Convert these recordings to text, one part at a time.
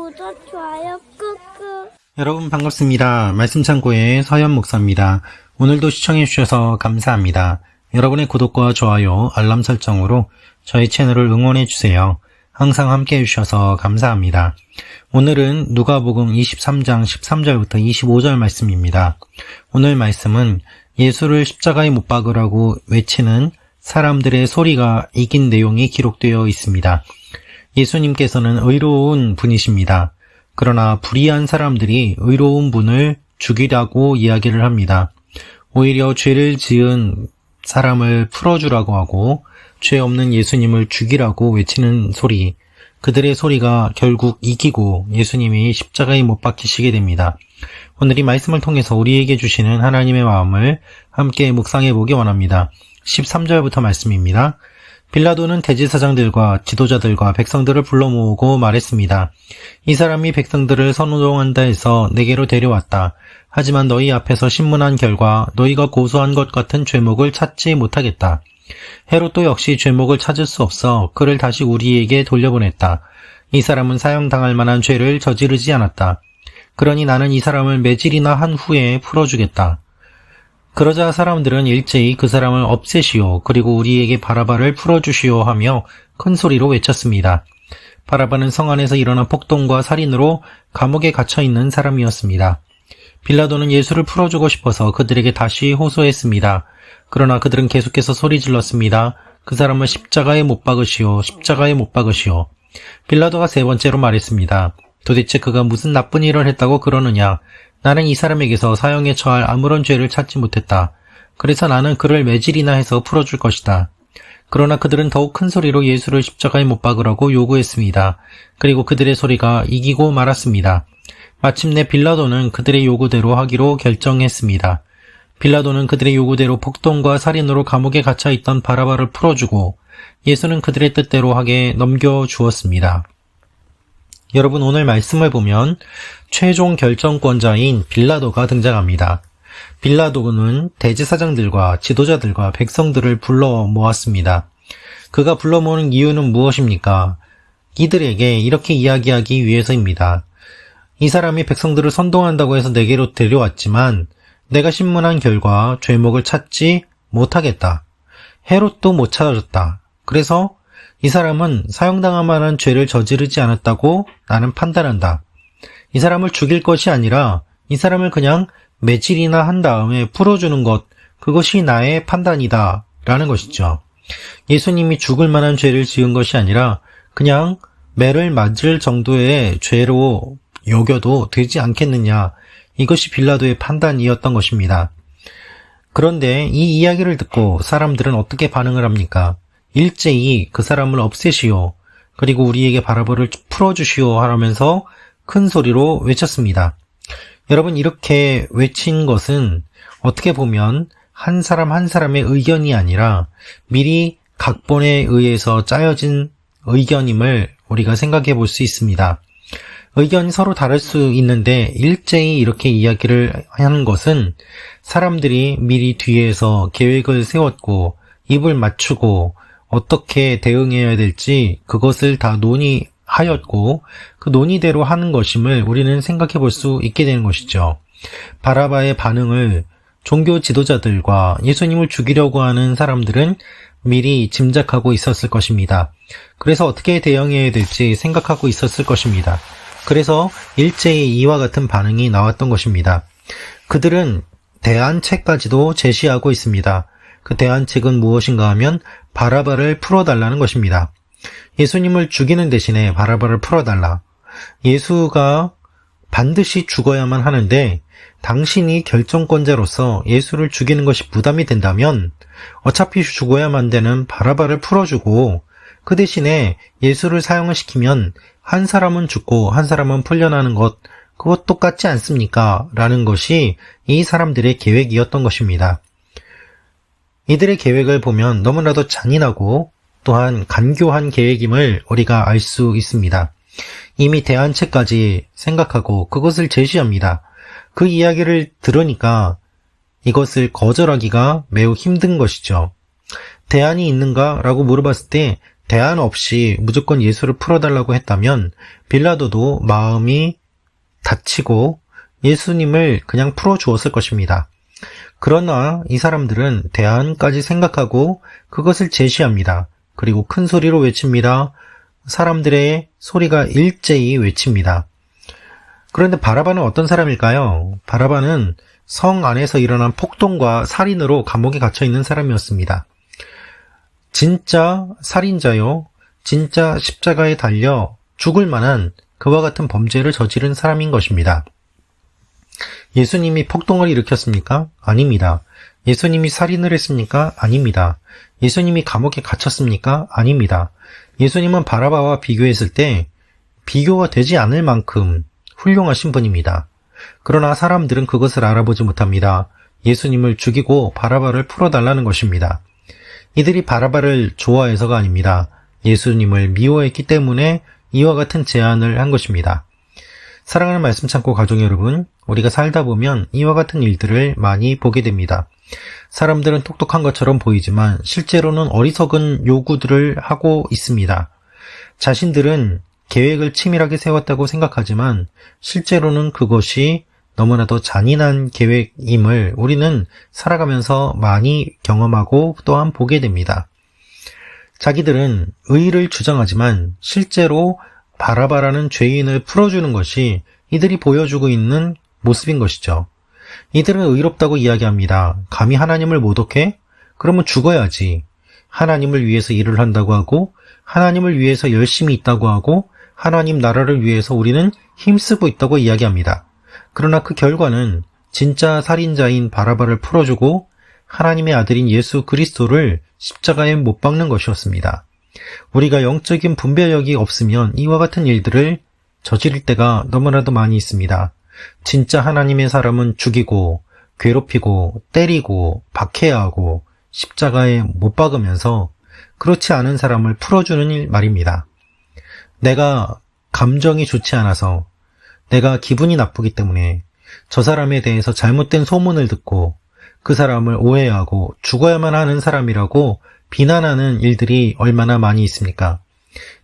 구독, 좋아요 꾹꾹. 여러분 반갑습니다. 말씀창고의 서현 목사입니다. 오늘도 시청해 주셔서 감사합니다. 여러분의 구독과 좋아요, 알람 설정으로 저희 채널을 응원해 주세요. 항상 함께 해주셔서 감사합니다. 오늘은 누가복음 23장 13절부터 25절 말씀입니다. 오늘 말씀은 예수를 십자가에 못 박으라고 외치는 사람들의 소리가 이긴 내용이 기록되어 있습니다. 예수님께서는 의로운 분이십니다. 그러나 불의한 사람들이 의로운 분을 죽이라고 이야기를 합니다. 오히려 죄를 지은 사람을 풀어주라고 하고 죄 없는 예수님을 죽이라고 외치는 소리, 그들의 소리가 결국 이기고 예수님이 십자가에 못 박히시게 됩니다. 오늘 이 말씀을 통해서 우리에게 주시는 하나님의 마음을 함께 묵상해 보기 원합니다. 13절부터 말씀입니다. 빌라도는 대제사장들과 지도자들과 백성들을 불러 모으고 말했습니다. 이 사람이 백성들을 선동한다 해서 내게로 데려왔다. 하지만 너희 앞에서 신문한 결과 너희가 고소한 것 같은 죄목을 찾지 못하겠다. 헤롯도 역시 죄목을 찾을 수 없어 그를 다시 우리에게 돌려보냈다. 이 사람은 사형당할 만한 죄를 저지르지 않았다. 그러니 나는 이 사람을 매질이나 한 후에 풀어주겠다. 그러자 사람들은 일제히 그 사람을 없애시오, 그리고 우리에게 바라바를 풀어주시오 하며 큰 소리로 외쳤습니다. 바라바는 성 안에서 일어난 폭동과 살인으로 감옥에 갇혀있는 사람이었습니다. 빌라도는 예수를 풀어주고 싶어서 그들에게 다시 호소했습니다. 그러나 그들은 계속해서 소리 질렀습니다. 그 사람을 십자가에 못 박으시오, 십자가에 못 박으시오. 빌라도가 세 번째로 말했습니다. 도대체 그가 무슨 나쁜 일을 했다고 그러느냐? 나는 이 사람에게서 사형에 처할 아무런 죄를 찾지 못했다. 그래서 나는 그를 매질이나 해서 풀어줄 것이다. 그러나 그들은 더욱 큰 소리로 예수를 십자가에 못 박으라고 요구했습니다. 그리고 그들의 소리가 이기고 말았습니다. 마침내 빌라도는 그들의 요구대로 하기로 결정했습니다. 빌라도는 그들의 요구대로 폭동과 살인으로 감옥에 갇혀있던 바라바를 풀어주고 예수는 그들의 뜻대로 하게 넘겨주었습니다. 여러분, 오늘 말씀을 보면 최종 결정권자인 빌라도가 등장합니다. 빌라도는 대제사장들과 지도자들과 백성들을 불러 모았습니다. 그가 불러 모은 이유는 무엇입니까? 이들에게 이렇게 이야기하기 위해서입니다. 이 사람이 백성들을 선동한다고 해서 내게로 데려왔지만 내가 신문한 결과 죄목을 찾지 못하겠다. 헤롯도 못 찾아줬다. 그래서 이 사람은 사형당할 만한 죄를 저지르지 않았다고 나는 판단한다. 이 사람을 죽일 것이 아니라 이 사람을 그냥 매질이나 한 다음에 풀어주는 것, 그것이 나의 판단이다 라는 것이죠. 예수님이 죽을 만한 죄를 지은 것이 아니라 그냥 매를 맞을 정도의 죄로 여겨도 되지 않겠느냐, 이것이 빌라도의 판단이었던 것입니다. 그런데 이 이야기를 듣고 사람들은 어떻게 반응을 합니까? 일제히 그 사람을 없애시오, 그리고 우리에게 바라바를 풀어주시오 하면서 큰 소리로 외쳤습니다. 여러분, 이렇게 외친 것은 어떻게 보면 한 사람 한 사람의 의견이 아니라 미리 각본에 의해서 짜여진 의견임을 우리가 생각해 볼 수 있습니다. 의견이 서로 다를 수 있는데 일제히 이렇게 이야기를 하는 것은 사람들이 미리 뒤에서 계획을 세웠고 입을 맞추고 어떻게 대응해야 될지 그것을 다 논의하였고 그 논의대로 하는 것임을 우리는 생각해 볼 수 있게 되는 것이죠. 바라바의 반응을 종교 지도자들과 예수님을 죽이려고 하는 사람들은 미리 짐작하고 있었을 것입니다. 그래서 어떻게 대응해야 될지 생각하고 있었을 것입니다. 그래서 일제히 이와 같은 반응이 나왔던 것입니다. 그들은 대안책까지도 제시하고 있습니다. 그 대안책은 무엇인가 하면 바라바를 풀어달라는 것입니다. 예수님을 죽이는 대신에 바라바를 풀어달라. 예수가 반드시 죽어야만 하는데 당신이 결정권자로서 예수를 죽이는 것이 부담이 된다면 어차피 죽어야만 되는 바라바를 풀어주고 그 대신에 예수를 사형을 시키면 한 사람은 죽고 한 사람은 풀려나는 것, 그것 똑같지 않습니까? 라는 것이 이 사람들의 계획이었던 것입니다. 이들의 계획을 보면 너무나도 잔인하고 또한 간교한 계획임을 우리가 알 수 있습니다. 이미 대안책까지 생각하고 그것을 제시합니다. 그 이야기를 들으니까 이것을 거절하기가 매우 힘든 것이죠. 대안이 있는가? 라고 물어봤을 때 대안 없이 무조건 예수를 풀어달라고 했다면 빌라도도 마음이 다치고 예수님을 그냥 풀어주었을 것입니다. 그러나 이 사람들은 대안까지 생각하고 그것을 제시합니다. 그리고 큰 소리로 외칩니다. 사람들의 소리가 일제히 외칩니다. 그런데 바라바는 어떤 사람일까요? 바라바는 성 안에서 일어난 폭동과 살인으로 감옥에 갇혀 있는 사람이었습니다. 진짜 살인자요, 진짜 십자가에 달려 죽을 만한 그와 같은 범죄를 저지른 사람인 것입니다. 예수님이 폭동을 일으켰습니까? 아닙니다. 예수님이 살인을 했습니까? 아닙니다. 예수님이 감옥에 갇혔습니까? 아닙니다. 예수님은 바라바와 비교했을 때 비교가 되지 않을 만큼 훌륭하신 분입니다. 그러나 사람들은 그것을 알아보지 못합니다. 예수님을 죽이고 바라바를 풀어달라는 것입니다. 이들이 바라바를 좋아해서가 아닙니다. 예수님을 미워했기 때문에 이와 같은 제안을 한 것입니다. 사랑하는 말씀 참고 가족 여러분, 우리가 살다 보면 이와 같은 일들을 많이 보게 됩니다. 사람들은 똑똑한 것처럼 보이지만 실제로는 어리석은 요구들을 하고 있습니다. 자신들은 계획을 치밀하게 세웠다고 생각하지만 실제로는 그것이 너무나도 잔인한 계획임을 우리는 살아가면서 많이 경험하고 또한 보게 됩니다. 자기들은 의의를 주장하지만 실제로 바라바라는 죄인을 풀어주는 것이 이들이 보여주고 있는 모습인 것이죠. 이들은 의롭다고 이야기합니다. 감히 하나님을 모독해? 그러면 죽어야지. 하나님을 위해서 일을 한다고 하고 하나님을 위해서 열심히 있다고 하고 하나님 나라를 위해서 우리는 힘쓰고 있다고 이야기합니다. 그러나 그 결과는 진짜 살인자인 바라바를 풀어주고 하나님의 아들인 예수 그리스도를 십자가에 못 박는 것이었습니다. 우리가 영적인 분별력이 없으면 이와 같은 일들을 저지를 때가 너무나도 많이 있습니다. 진짜 하나님의 사람은 죽이고 괴롭히고 때리고 박해야 하고 십자가에 못 박으면서 그렇지 않은 사람을 풀어주는 일 말입니다. 내가 감정이 좋지 않아서 내가 기분이 나쁘기 때문에 저 사람에 대해서 잘못된 소문을 듣고 그 사람을 오해하고 죽어야만 하는 사람이라고 비난하는 일들이 얼마나 많이 있습니까?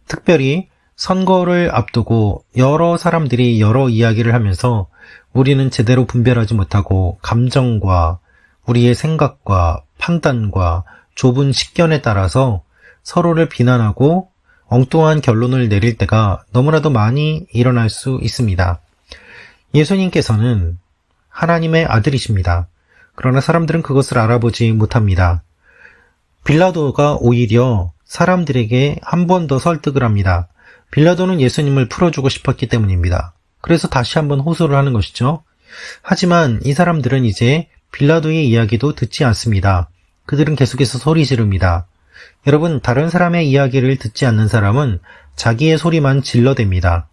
특별히 선거를 앞두고 여러 사람들이 여러 이야기를 하면서 우리는 제대로 분별하지 못하고 감정과 우리의 생각과 판단과 좁은 식견에 따라서 서로를 비난하고 엉뚱한 결론을 내릴 때가 너무나도 많이 일어날 수 있습니다. 예수님께서는 하나님의 아들이십니다. 그러나 사람들은 그것을 알아보지 못합니다. 빌라도가 오히려 사람들에게 한 번 더 설득을 합니다. 빌라도는 예수님을 풀어주고 싶었기 때문입니다. 그래서 다시 한번 호소를 하는 것이죠. 하지만 이 사람들은 이제 빌라도의 이야기도 듣지 않습니다. 그들은 계속해서 소리 지릅니다. 여러분, 다른 사람의 이야기를 듣지 않는 사람은 자기의 소리만 질러댑니다.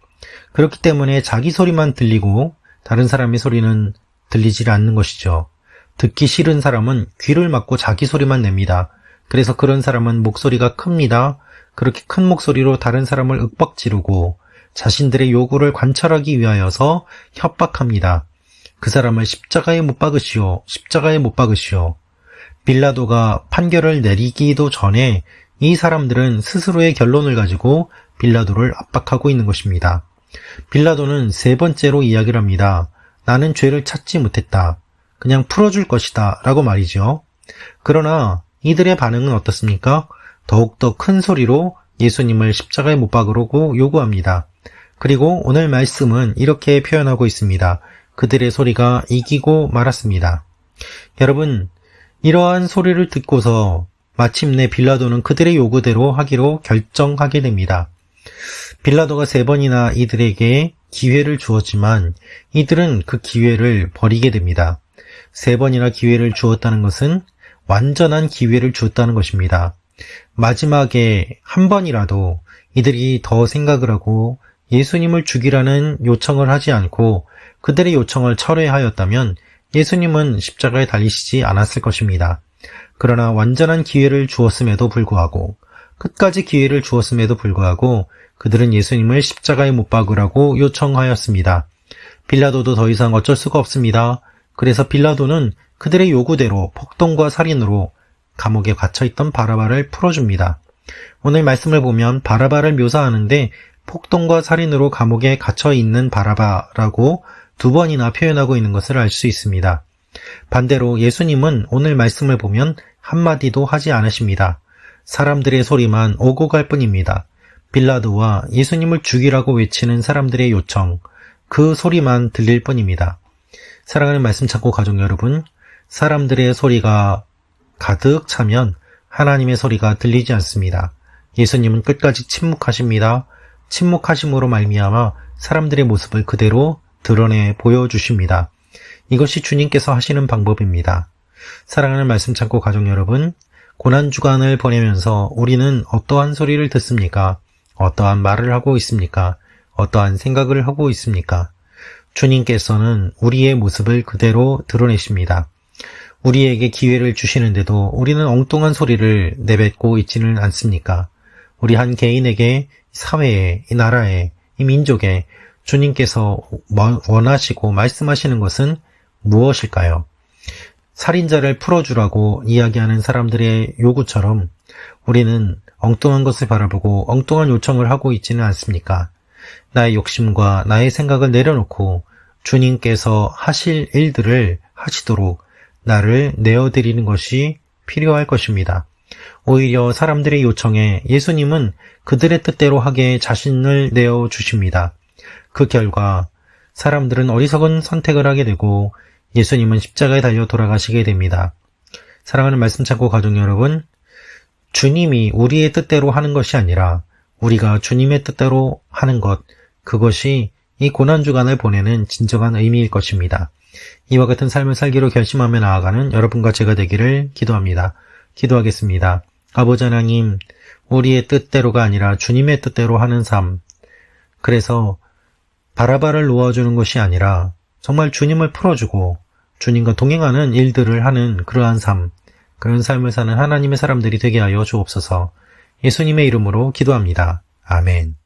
그렇기 때문에 자기 소리만 들리고 다른 사람의 소리는 들리지 않는 것이죠. 듣기 싫은 사람은 귀를 막고 자기 소리만 냅니다. 그래서 그런 사람은 목소리가 큽니다. 그렇게 큰 목소리로 다른 사람을 윽박지르고 자신들의 요구를 관철하기 위하여서 협박합니다. 그 사람을 십자가에 못 박으시오. 십자가에 못 박으시오. 빌라도가 판결을 내리기도 전에 이 사람들은 스스로의 결론을 가지고 빌라도를 압박하고 있는 것입니다. 빌라도는 세 번째로 이야기를 합니다. 나는 죄를 찾지 못했다. 그냥 풀어줄 것이다. 라고 말이죠. 그러나 이들의 반응은 어떻습니까? 더욱더 큰 소리로 예수님을 십자가에 못 박으라고 요구합니다. 그리고 오늘 말씀은 이렇게 표현하고 있습니다. 그들의 소리가 이기고 말았습니다. 여러분, 이러한 소리를 듣고서 마침내 빌라도는 그들의 요구대로 하기로 결정하게 됩니다. 빌라도가 3번이나 이들에게 기회를 주었지만 이들은 그 기회를 버리게 됩니다. 3번이나 기회를 주었다는 것은 완전한 기회를 주었다는 것입니다. 마지막에 한 번이라도 이들이 더 생각을 하고 예수님을 죽이라는 요청을 하지 않고 그들의 요청을 철회하였다면 예수님은 십자가에 달리시지 않았을 것입니다. 그러나 완전한 기회를 주었음에도 불구하고 끝까지 기회를 주었음에도 불구하고 그들은 예수님을 십자가에 못 박으라고 요청하였습니다. 빌라도도 더 이상 어쩔 수가 없습니다. 그래서 빌라도는 그들의 요구대로 폭동과 살인으로 감옥에 갇혀있던 바라바를 풀어줍니다. 오늘 말씀을 보면 바라바를 묘사하는데 폭동과 살인으로 감옥에 갇혀 있는 바라바라고 2번이나 표현하고 있는 것을 알 수 있습니다. 반대로 예수님은 오늘 말씀을 보면 한마디도 하지 않으십니다. 사람들의 소리만 오고 갈 뿐입니다. 빌라도와 예수님을 죽이라고 외치는 사람들의 요청, 그 소리만 들릴 뿐입니다. 사랑하는 말씀 찾고 가족 여러분, 사람들의 소리가 가득 차면 하나님의 소리가 들리지 않습니다. 예수님은 끝까지 침묵하십니다. 침묵하심으로 말미암아 사람들의 모습을 그대로 드러내 보여주십니다. 이것이 주님께서 하시는 방법입니다. 사랑하는 말씀 찾고 가족 여러분, 고난주간을 보내면서 우리는 어떠한 소리를 듣습니까? 어떠한 말을 하고 있습니까? 어떠한 생각을 하고 있습니까? 주님께서는 우리의 모습을 그대로 드러내십니다. 우리에게 기회를 주시는데도 우리는 엉뚱한 소리를 내뱉고 있지는 않습니까? 우리 한 개인에게, 사회에, 이 나라에, 이 민족에 주님께서 원하시고 말씀하시는 것은 무엇일까요? 살인자를 풀어주라고 이야기하는 사람들의 요구처럼 우리는 엉뚱한 것을 바라보고 엉뚱한 요청을 하고 있지는 않습니까? 나의 욕심과 나의 생각을 내려놓고 주님께서 하실 일들을 하시도록 나를 내어드리는 것이 필요할 것입니다. 오히려 사람들의 요청에 예수님은 그들의 뜻대로 하게 자신을 내어주십니다. 그 결과 사람들은 어리석은 선택을 하게 되고 예수님은 십자가에 달려 돌아가시게 됩니다. 사랑하는 말씀 찾고 가족 여러분, 주님이 우리의 뜻대로 하는 것이 아니라 우리가 주님의 뜻대로 하는 것, 그것이 이 고난주간을 보내는 진정한 의미일 것입니다. 이와 같은 삶을 살기로 결심하며 나아가는 여러분과 제가 되기를 기도합니다. 기도하겠습니다. 아버지 하나님, 우리의 뜻대로가 아니라 주님의 뜻대로 하는 삶, 그래서 바라바를 놓아주는 것이 아니라 정말 주님을 풀어주고 주님과 동행하는 일들을 하는 그러한 삶, 그런 삶을 사는 하나님의 사람들이 되게 하여 주옵소서. 예수님의 이름으로 기도합니다. 아멘.